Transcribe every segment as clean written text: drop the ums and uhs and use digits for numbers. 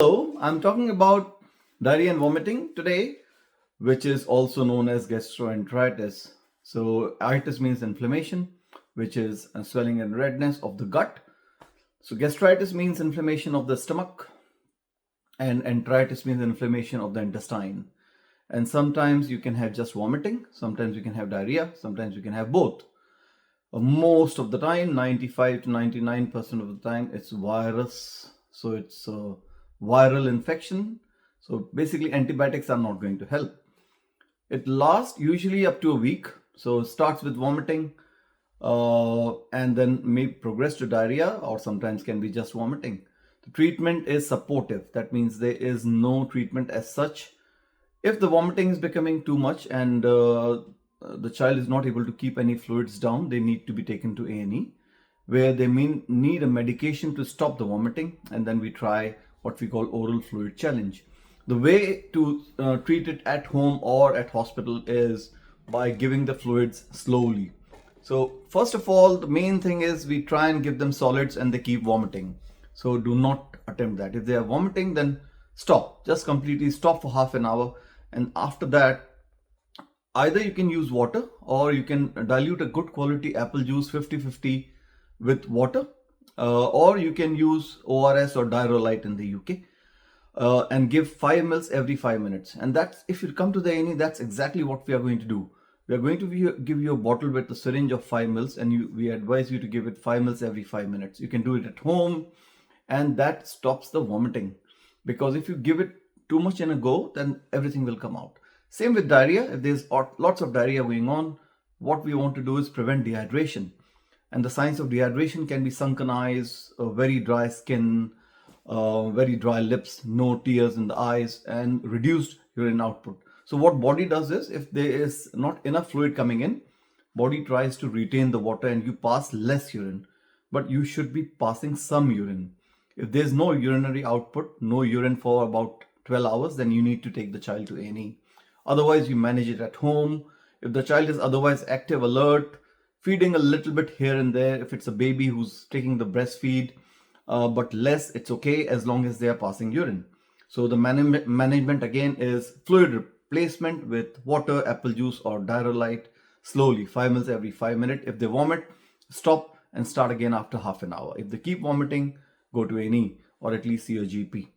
Hello, I'm talking about diarrhea and vomiting today, which is also known as gastroenteritis. So, itis means inflammation, which is a swelling and redness of the gut. So, gastritis means inflammation of the stomach, and enteritis means inflammation of the intestine. And sometimes you can have just vomiting, sometimes you can have diarrhea, sometimes you can have both. Most of the time, 95 to 99% of the time, it's virus. So it's a viral infection. So basically, antibiotics are not going to help. It lasts usually up to a week. So it starts with vomiting and then may progress to diarrhea, or sometimes can be just vomiting. The treatment is supportive. That means there is no treatment as such. If the vomiting is becoming too much and the child is not able to keep any fluids down, they need to be taken to A&E, where they need a medication to stop the vomiting, and then we try what we call oral fluid challenge. The way to treat it at home or at hospital is by giving the fluids slowly. So first of all, the main thing is we try and give them solids and they keep vomiting. So do not attempt that. If they are vomiting, then stop. Just completely stop for half an hour. And after that, either you can use water or you can dilute a good quality apple juice 50-50 with water, or you can use ORS or Diarrhoea in the UK, and give 5 mils every 5 minutes. And that's, if you come to the A&E, that's exactly what we are going to do. We are going to give you a bottle with a syringe of 5 mils, and we advise you to give it 5 mils every 5 minutes. You can do it at home, and that stops the vomiting. Because if you give it too much in a go, then everything will come out. Same with diarrhea. If there's lots of diarrhea going on, what we want to do is prevent dehydration. And the signs of dehydration can be sunken eyes, very dry skin, very dry lips, no tears in the eyes, and reduced urine output. So what body does is, if there is not enough fluid coming in, body tries to retain the water and you pass less urine, but you should be passing some urine. If there's no urinary output, no urine for about 12 hours, then you need to take the child to A&E. Otherwise, you manage it at home. If the child is otherwise active, alert, feeding a little bit here and there, if it's a baby who's taking the breastfeed, but less, it's okay as long as they are passing urine. So the management again is fluid replacement with water, apple juice, or Diarrhoea slowly, 5 mils every 5 minutes. If they vomit, stop and start again after half an hour. If they keep vomiting, go to A&E or at least see a GP.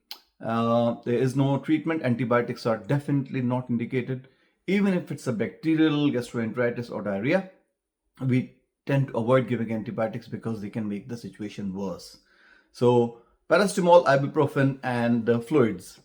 There is no treatment. Antibiotics are definitely not indicated. Even if it's a bacterial gastroenteritis or diarrhea, we tend to avoid giving antibiotics because they can make the situation worse. So paracetamol, ibuprofen, and fluids.